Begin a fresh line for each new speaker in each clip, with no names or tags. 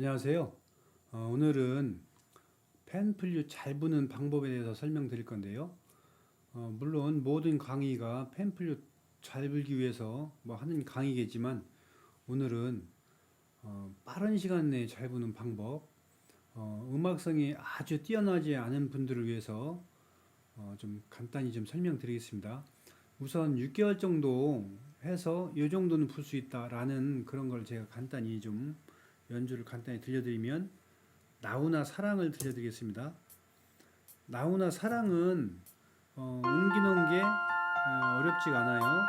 안녕하세요. 오늘은 펜플류 잘 부는 방법에 대해서 설명드릴 건데요. 물론 모든 강의가 펜플류 잘 불기 위해서 뭐 하는 강의겠지만 오늘은 빠른 시간 내에 잘 부는 방법, 음악성이 아주 뛰어나지 않은 분들을 위해서 좀 간단히 좀 설명드리겠습니다. 우선 6개월 정도 해서 이 정도는 불 수 있다라는 그런 걸 제가 간단히 좀 연주를 간단히 들려드리면 나훈아 사랑을 들려드리겠습니다. 나훈아 사랑은 옮기는 게 어렵지가 않아요.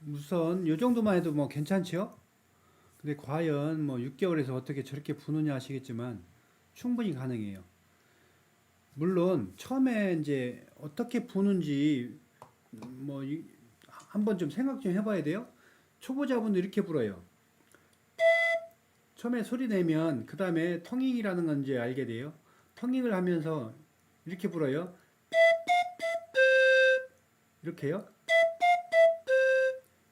우선 이 정도만 해도 뭐 괜찮죠? 근데 과연 뭐 6개월에서 어떻게 저렇게 부느냐 하시겠지만 충분히 가능해요. 물론 처음에 이제 어떻게 부는지 뭐 한번 좀 생각 좀 해봐야 돼요. 초보자분도 이렇게 불어요. 처음에 소리 내면 그 다음에 텅잉이라는 건 이제 알게 돼요. 텅잉을 하면서 이렇게 불어요. 이렇게요.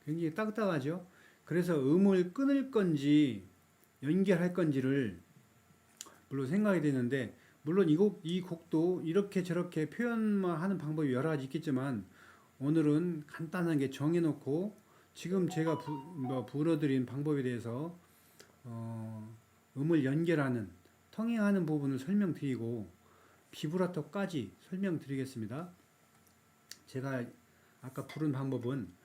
굉장히 딱딱하죠. 그래서 음을 끊을 건지 연결할 건지를 물론 생각이 되는데, 물론 이 곡도 이렇게 저렇게 표현만 하는 방법이 여러 가지 있겠지만 오늘은 간단하게 정해놓고 지금 제가 불어드린 방법에 대해서 음을 연결하는 텅잉하는 부분을 설명드리고 비브라토까지 설명드리겠습니다. 제가 아까 부른 방법은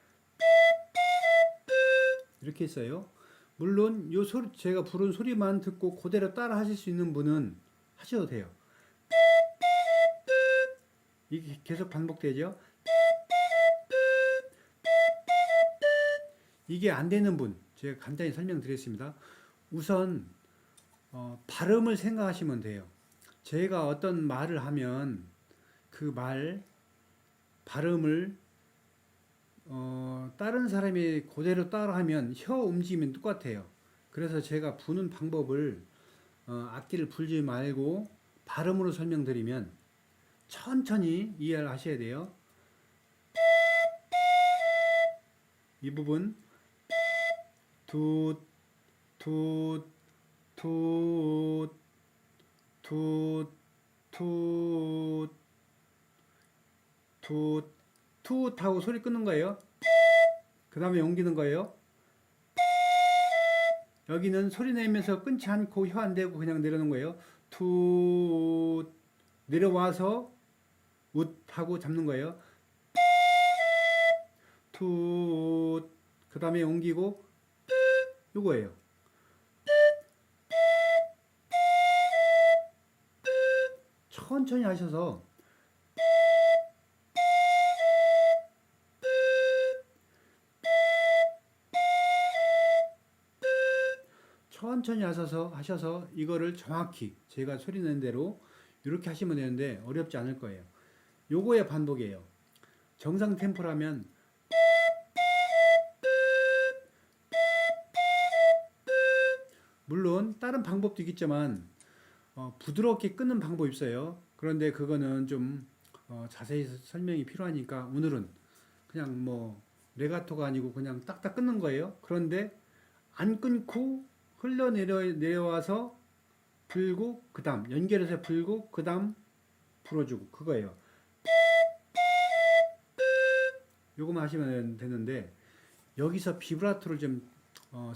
이렇게 했어요. 물론 요 소리 제가 부른 소리만 듣고 그대로 따라 하실 수 있는 분은 하셔도 돼요. 이게 계속 반복되죠. 이게 안 되는 분 제가 간단히 설명드리겠습니다. 우선 발음을 생각하시면 돼요. 제가 어떤 말을 하면 그 말 발음을 다른 사람이 그대로 따라하면 혀 움직이면 똑같아요. 그래서 제가 부는 방법을 악기를 불지 말고 발음으로 설명드리면 천천히 이해를 하셔야 돼요. 이 부분 툭, 툭, 툭, 툭, 툭, 툭, 툭 하고 소리 끊는 거예요. 그 다음에 옮기는 거예요. 여기는 소리 내면서 끊지 않고 혀 안 대고 그냥 내려놓는 거예요. 툭 내려와서 웃 하고 잡는 거예요. 툭 그 다음에 옮기고 요거예요. 천천히 하셔서 천천히 하셔서 이거를 정확히 제가 소리 내는 대로 이렇게 하시면 되는데 어렵지 않을 거예요. 요거의 반복이에요. 정상 템포라면 물론 다른 방법도 있겠지만 부드럽게 끊는 방법이 있어요. 그런데 그거는 좀 자세히 설명이 필요하니까 오늘은 그냥 뭐 레가토가 아니고 그냥 딱딱 끊는 거예요. 그런데 안 끊고 내려와서 불고 그 다음 연결해서 불고 그 다음 불어주고 그거예요. 요거만 하시면 되는데 여기서 비브라토를 좀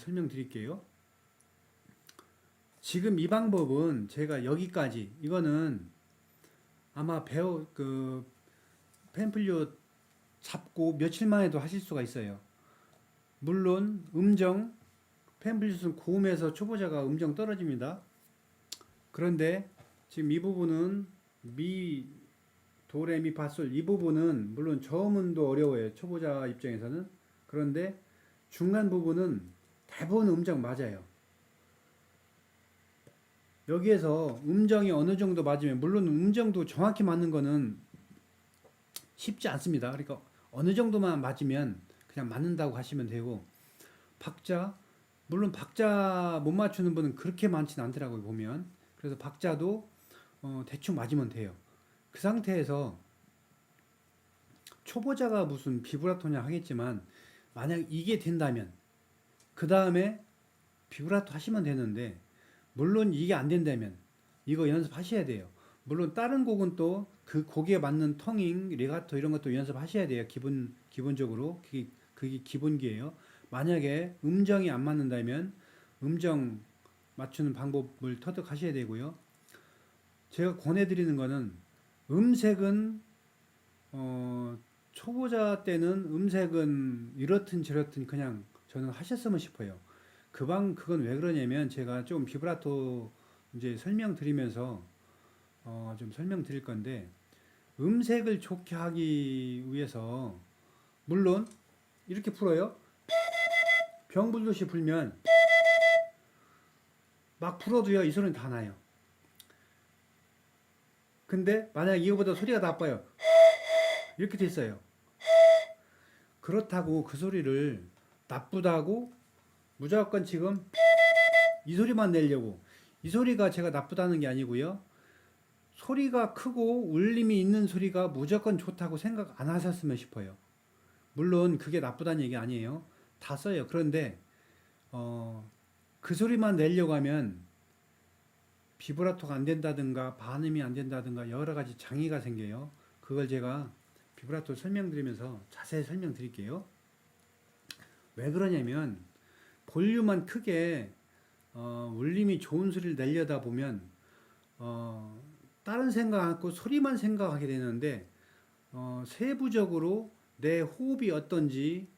설명드릴게요. 지금 이 방법은 제가 여기까지 이거는 아마 펜플리오 잡고 며칠 만에도 하실 수가 있어요. 물론 펜플리오는 고음에서 초보자가 음정 떨어집니다. 그런데 지금 이 부분은 미 도레미파솔 이 부분은 물론 저음은도 어려워요. 초보자 입장에서는. 그런데 중간 부분은 대부분 음정 맞아요. 여기에서 음정이 어느 정도 맞으면 물론 음정도 정확히 맞는 거는 쉽지 않습니다. 그러니까 어느 정도만 맞으면 그냥 맞는다고 하시면 되고 박자 물론 박자 못 맞추는 분은 그렇게 많지는 않더라고요 보면. 그래서 박자도 대충 맞으면 돼요. 그 상태에서 초보자가 무슨 비브라토냐 하겠지만 만약 이게 된다면 그 다음에 비브라토 하시면 되는데 물론 이게 안 된다면 이거 연습하셔야 돼요. 물론 다른 곡은 또 그 곡에 맞는 텅잉, 레가토 이런 것도 연습하셔야 돼요. 기본적으로 그게 기본기예요. 만약에 음정이 안 맞는다면 음정 맞추는 방법을 터득하셔야 되고요. 제가 권해드리는 거는 음색은 초보자 때는 음색은 이렇든 저렇든 그냥 저는 하셨으면 싶어요. 그건 왜 그러냐면 제가 좀 비브라토 이제 설명드리면서 좀 설명드릴 건데 음색을 좋게 하기 위해서 물론 이렇게 풀어요. 병 불듯이 불면 막 불어도요 이 소리는 다 나요. 근데 만약 이거보다 소리가 나빠요. 이렇게 됐어요. 그렇다고 그 소리를 나쁘다고 무조건 지금 이 소리만 내려고 이 소리가 제가 나쁘다는 게 아니고요. 소리가 크고 울림이 있는 소리가 무조건 좋다고 생각 안 하셨으면 싶어요. 물론 그게 나쁘다는 얘기 아니에요. 다 써요. 그런데 그 소리만 내려고 하면 비브라토가 안 된다든가 반음이 안 된다든가 여러 가지 장애가 생겨요. 그걸 제가 비브라토 설명드리면서 자세히 설명드릴게요. 왜 그러냐면 볼륨만 크게 울림이 좋은 소리를 내려다 보면 다른 생각 않고 소리만 생각하게 되는데 세부적으로 내 호흡이 어떤지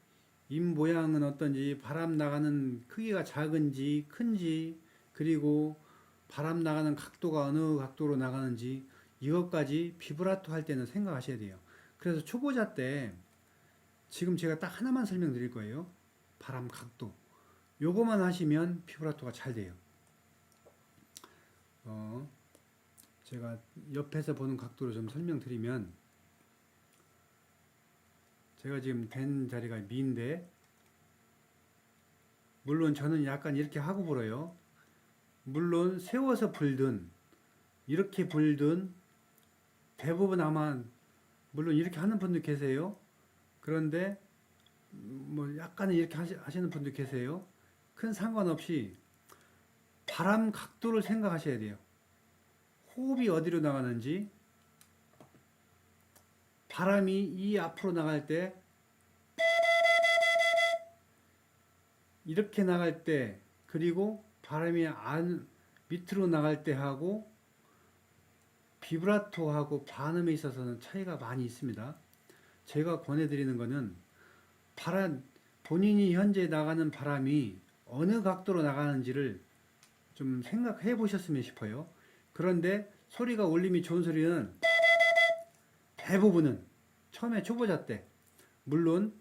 입 모양은 어떤지 바람 나가는 크기가 작은지 큰지 그리고 바람 나가는 각도가 어느 각도로 나가는지 이것까지 비브라토 할 때는 생각하셔야 돼요. 그래서 초보자 때 지금 제가 딱 하나만 설명드릴 거예요. 바람 각도 요거만 하시면 비브라토가 잘 돼요. 제가 옆에서 보는 각도로 좀 설명드리면 제가 지금 된 자리가 미인데 물론 저는 약간 이렇게 하고 불어요. 물론 세워서 불든 이렇게 불든 대부분 아마 물론 이렇게 하는 분도 계세요. 그런데 뭐 약간은 이렇게 하시는 분도 계세요. 큰 상관없이 바람 각도를 생각하셔야 돼요. 호흡이 어디로 나가는지 바람이 이 앞으로 나갈 때 이렇게 나갈 때 그리고 바람이 밑으로 나갈 때 하고 비브라토하고 반음에 있어서는 차이가 많이 있습니다. 제가 권해드리는 거는 본인이 현재 나가는 바람이 어느 각도로 나가는지를 좀 생각해 보셨으면 싶어요. 그런데 소리가 울림이 좋은 소리는 대부분은 처음에 초보자 때 물론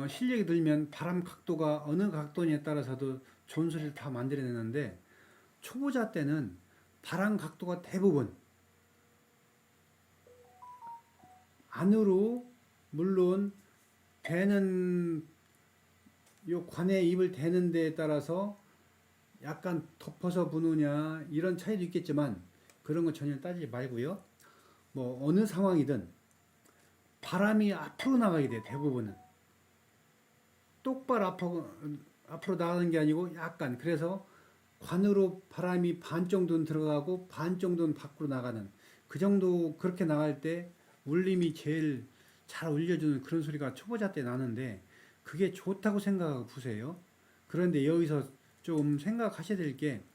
실력이 들면 바람 각도가 어느 각도냐에 따라서도 좋은 소리를 다 만들어내는데 초보자 때는 바람 각도가 대부분 안으로 물론 대는 요 관에 입을 대는 데에 따라서 약간 덮어서 부느냐 이런 차이도 있겠지만 그런 거 전혀 따지지 말고요. 뭐 어느 상황이든 바람이 앞으로 나가게 돼 대부분은 똑바로 앞으로 나가는 게 아니고 약간 그래서 관으로 바람이 반 정도는 들어가고 반 정도는 밖으로 나가는 그 정도 그렇게 나갈 때 울림이 제일 잘 울려주는 그런 소리가 초보자 때 나는데 그게 좋다고 생각하고 부세요. 그런데 여기서 좀 생각하셔야 될 게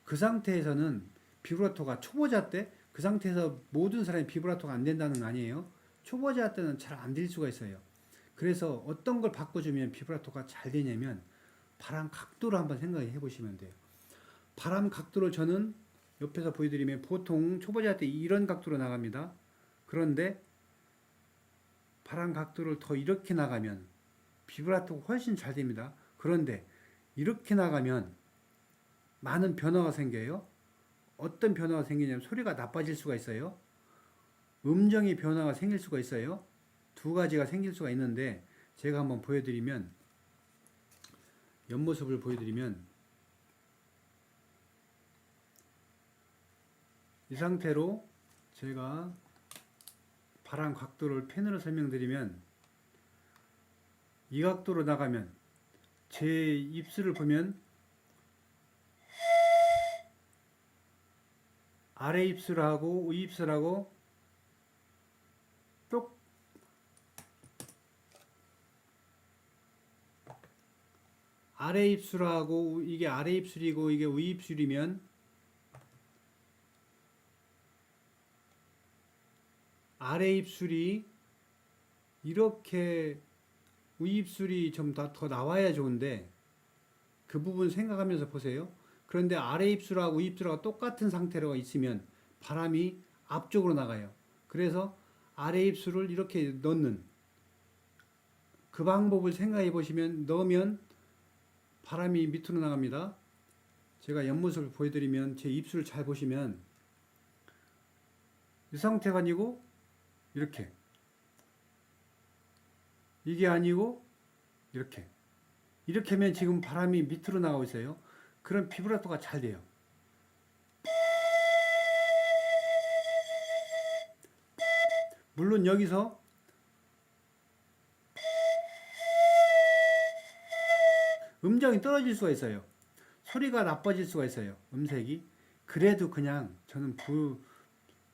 그 상태에서는 비브라토가 초보자 때 그 상태에서 모든 사람이 비브라토가 안 된다는 거 아니에요. 초보자 때는 잘 안 될 수가 있어요. 그래서 어떤 걸 바꿔주면 비브라토가 잘 되냐면 바람 각도를 한번 생각해 보시면 돼요. 바람 각도를 저는 옆에서 보여드리면 보통 초보자 때 이런 각도로 나갑니다. 그런데 바람 각도를 더 이렇게 나가면 비브라토가 훨씬 잘 됩니다. 그런데 이렇게 나가면 많은 변화가 생겨요. 어떤 변화가 생기냐면 소리가 나빠질 수가 있어요. 음정의 변화가 생길 수가 있어요. 두 가지가 생길 수가 있는데 제가 한번 보여드리면 옆모습을 보여드리면 이 상태로 제가 바람 각도를 펜으로 설명드리면 이 각도로 나가면 제 입술을 보면 아래 입술하고 위 입술하고 똑 아래 입술하고 이게 아래 입술이고 이게 위 입술이면 아래 입술이 이렇게 위 입술이 좀 더 나와야 좋은데 그 부분 생각하면서 보세요. 그런데 아래 입술하고 위 입술하고 똑같은 상태로 있으면 바람이 앞쪽으로 나가요. 그래서 아래 입술을 이렇게 넣는 그 방법을 생각해 보시면 넣으면 바람이 밑으로 나갑니다. 제가 옆모습을 보여드리면 제 입술을 잘 보시면 이 상태가 아니고 이렇게 이게 아니고 이렇게 하면 지금 바람이 밑으로 나가고 있어요. 그런 비브라토가 잘 돼요. 물론 여기서 음정이 떨어질 수가 있어요. 소리가 나빠질 수가 있어요. 음색이. 그래도 그냥 저는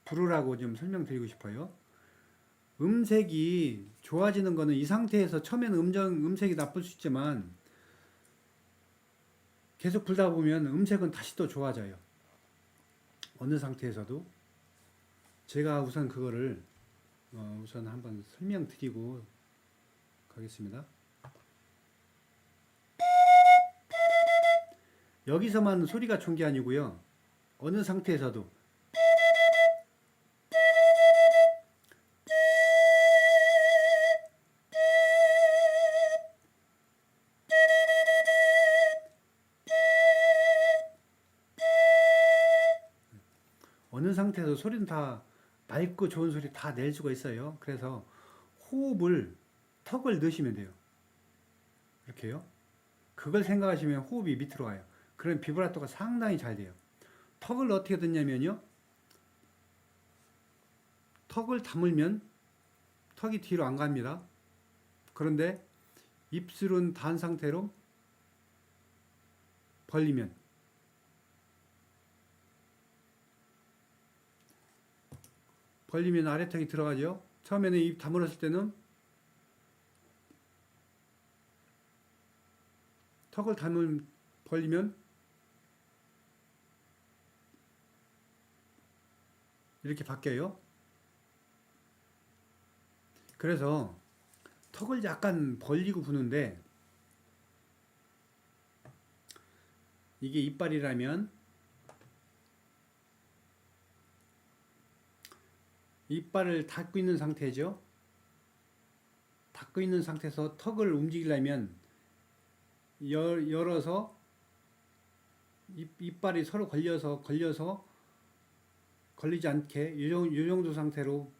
부르라고 좀 설명드리고 싶어요. 음색이 좋아지는 거는 이 상태에서 처음에는 음색이 나쁠 수 있지만 계속 불다 보면 음색은 다시 또 좋아져요. 어느 상태에서도. 제가 우선 그거를 우선 한번 설명드리고 가겠습니다. 여기서만 소리가 좋은 게 아니고요. 어느 상태에서도 어느 상태에서 소리는 다 맑고 좋은 소리 다 낼 수가 있어요. 그래서 호흡을 턱을 넣으시면 돼요. 이렇게요. 그걸 생각하시면 호흡이 밑으로 가요. 그럼 비브라토가 상당히 잘 돼요. 턱을 어떻게 듣냐면요. 턱을 다물면 턱이 뒤로 안 갑니다. 그런데 입술은 단 상태로 벌리면 아래턱이 들어가죠. 처음에는 입 다물었을 때는 턱을 벌리면 이렇게 바뀌어요. 그래서 턱을 약간 벌리고 부는데 이게 이빨이라면 이빨을 닫고 있는 상태죠. 닫고 있는 상태에서 턱을 움직이려면 열어서 이빨이 서로 걸려서 걸리지 않게 이 정도 상태로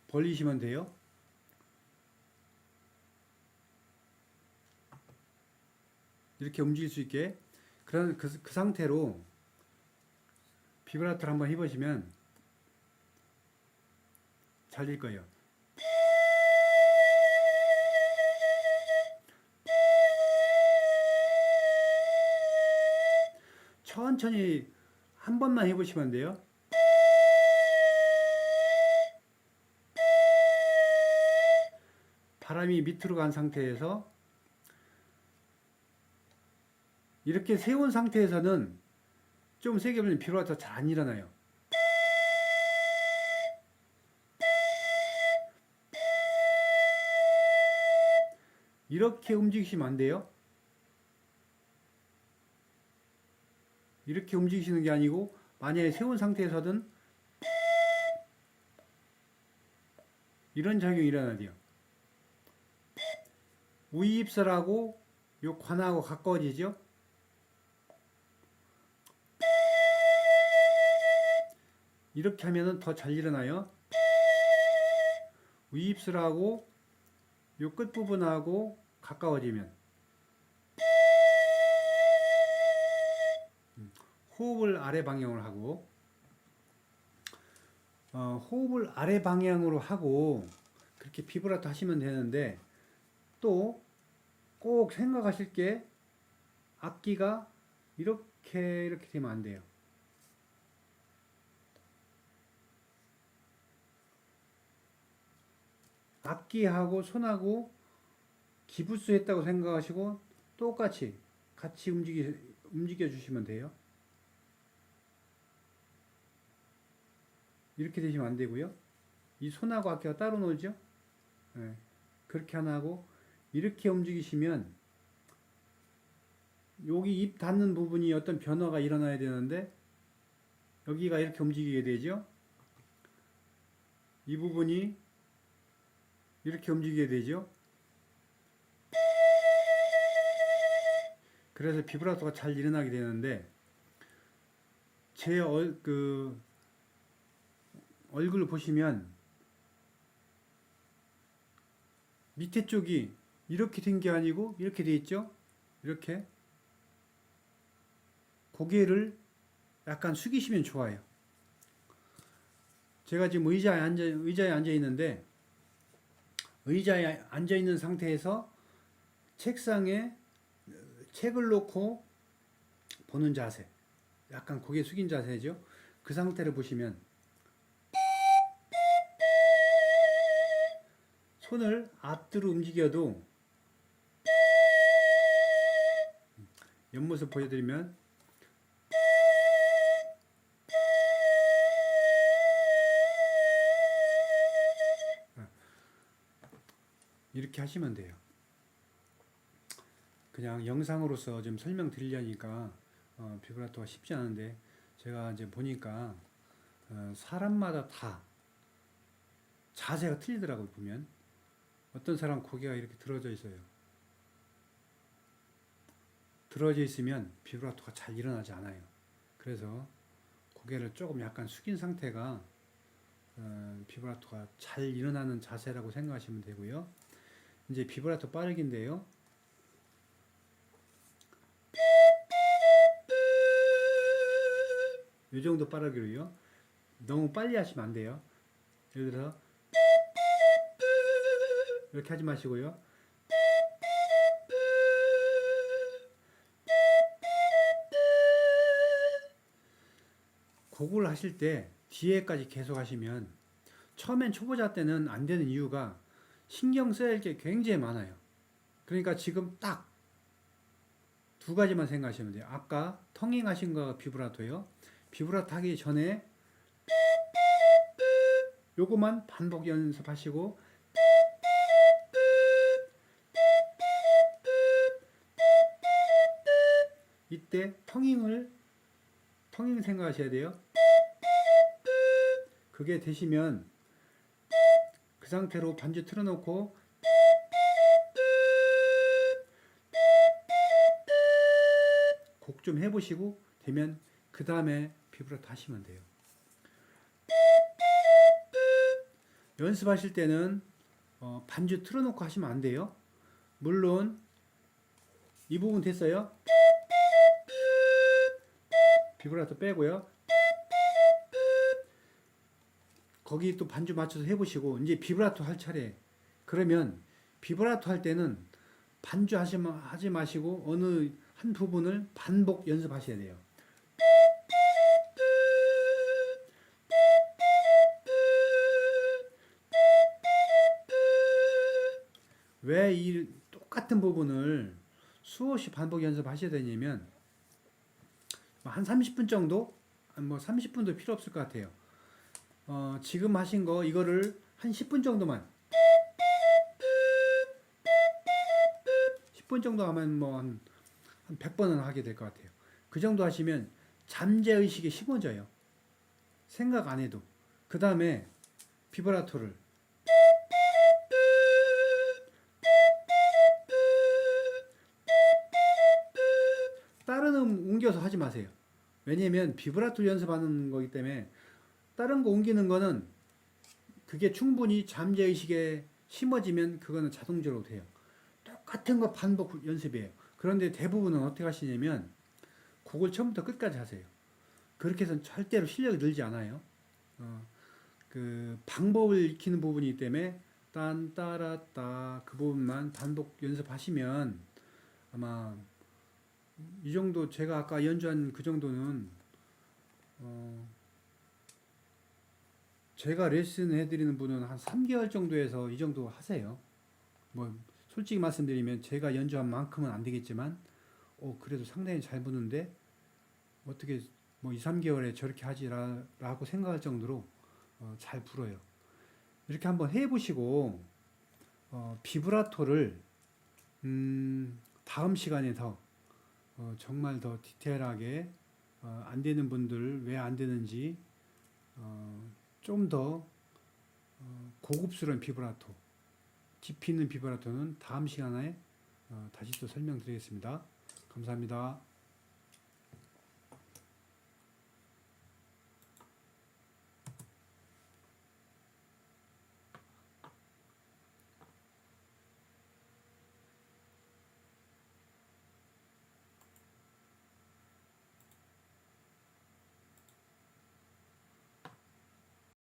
벌리시면 돼요. 이렇게 움직일 수 있게. 그런 그 상태로 비브라토를 한번 해보시면 잘 될 거예요. 천천히 한 번만 해보시면 돼요. 바람이 밑으로 간 상태에서 이렇게 세운 상태에서는 좀 세게 불리면 비브라토가 잘 안 일어나요. 이렇게 움직이시면 안 돼요. 이렇게 움직이시는 게 아니고 만약에 세운 상태에서는 이런 작용이 일어나야 돼요. 위입술하고 요 관하고 가까워지죠. 이렇게 하면은 더 잘 일어나요. 위입술하고 요 끝부분하고 가까워지면 호흡을 아래 방향으로 하고 호흡을 아래 방향으로 하고 그렇게 비브라토 하시면 되는데 또 꼭 생각하실 게 악기가 이렇게 되면 안 돼요. 악기하고 손하고 기부스 했다고 생각하시고 똑같이 같이 움직여 주시면 돼요. 이렇게 되시면 안 되고요. 이 손하고 악기가 따로 놀죠. 네. 그렇게 하나 하고 이렇게 움직이시면 여기 입 닿는 부분이 어떤 변화가 일어나야 되는데 여기가 이렇게 움직이게 되죠. 이 부분이 이렇게 움직이게 되죠. 그래서 비브라토가 잘 일어나게 되는데 제 얼굴을 보시면 밑에 쪽이 이렇게 된 게 아니고 이렇게 돼 있죠. 이렇게 고개를 약간 숙이시면 좋아요. 제가 지금 의자에 앉아 있는데 의자에 앉아 있는 상태에서 책상에 책을 놓고 보는 자세, 약간 고개 숙인 자세죠. 그 상태를 보시면 손을 앞뒤로 움직여도 옆모습 보여드리면 이렇게 하시면 돼요. 그냥 영상으로서 좀 설명드리려니까 비브라토가 쉽지 않은데 제가 이제 보니까 사람마다 다 자세가 틀리더라고요. 보면 어떤 사람 고개가 이렇게 들어져 있어요. 들어져 있으면 비브라토가 잘 일어나지 않아요. 그래서 고개를 조금 약간 숙인 상태가 비브라토가 잘 일어나는 자세라고 생각하시면 되고요. 이제 비브라토 빠르기인데요. 이 정도 빠르기로요. 너무 빨리 하시면 안 돼요. 예를 들어서 이렇게 하지 마시고요. 곡을 하실 때 뒤에까지 계속 하시면 처음엔 초보자 때는 안 되는 이유가 신경 써야 할 게 굉장히 많아요. 그러니까 지금 딱 두 가지만 생각하시면 돼요. 아까 텅잉 하신 거 비브라토요. 비브라토 하기 전에 요거만 반복 연습하시고 이때 텅잉 생각하셔야 돼요. 그게 되시면 그 상태로 반주 틀어놓고 곡 좀 해보시고 되면 그 다음에 비브라토 하시면 돼요. 연습하실 때는 반주 틀어놓고 하시면 안 돼요. 물론 이 부분 됐어요. 비브라토 빼고요. 거기 또 반주 맞춰서 해보시고 이제 비브라토 할 차례. 그러면 비브라토 할 때는 반주 하지 마시고 어느 한 부분을 반복 연습하셔야 돼요. 왜 이 똑같은 부분을 수없이 반복 연습하셔야 되냐면 한 30분 정도? 뭐 30분도 필요 없을 것 같아요. 지금 하신 거 이거를 한 10분 정도만 10분 정도 하면 뭐 한 100번은 하게 될 것 같아요. 그 정도 하시면 잠재의식이 심어져요. 생각 안 해도. 그 다음에 비브라토를 옮겨서 하지 마세요. 왜냐면 비브라토 연습하는 거기 때문에 다른 거 옮기는 거는 그게 충분히 잠재의식에 심어지면 그거는 자동적으로 돼요. 똑같은 거 반복 연습이에요. 그런데 대부분은 어떻게 하시냐면 곡을 처음부터 끝까지 하세요. 그렇게 해서는 절대로 실력이 늘지 않아요. 그 방법을 익히는 부분이기 때문에 딴 따라따 그 부분만 반복 연습하시면 아마 이 정도 제가 아까 연주한 그 정도는 제가 레슨 해드리는 분은 한 3개월 정도에서 이 정도 하세요. 뭐 솔직히 말씀드리면 제가 연주한 만큼은 안 되겠지만 그래도 상당히 잘 부는데 어떻게 뭐 2, 3개월에 저렇게 하지라고 생각할 정도로 잘 불어요. 이렇게 한번 해보시고 비브라토를 다음 시간에 더 정말 더 디테일하게 안 되는 분들 왜 안 되는지 좀 더 고급스러운 비브라토, 깊이 있는 비브라토는 다음 시간에 다시 또 설명드리겠습니다. 감사합니다.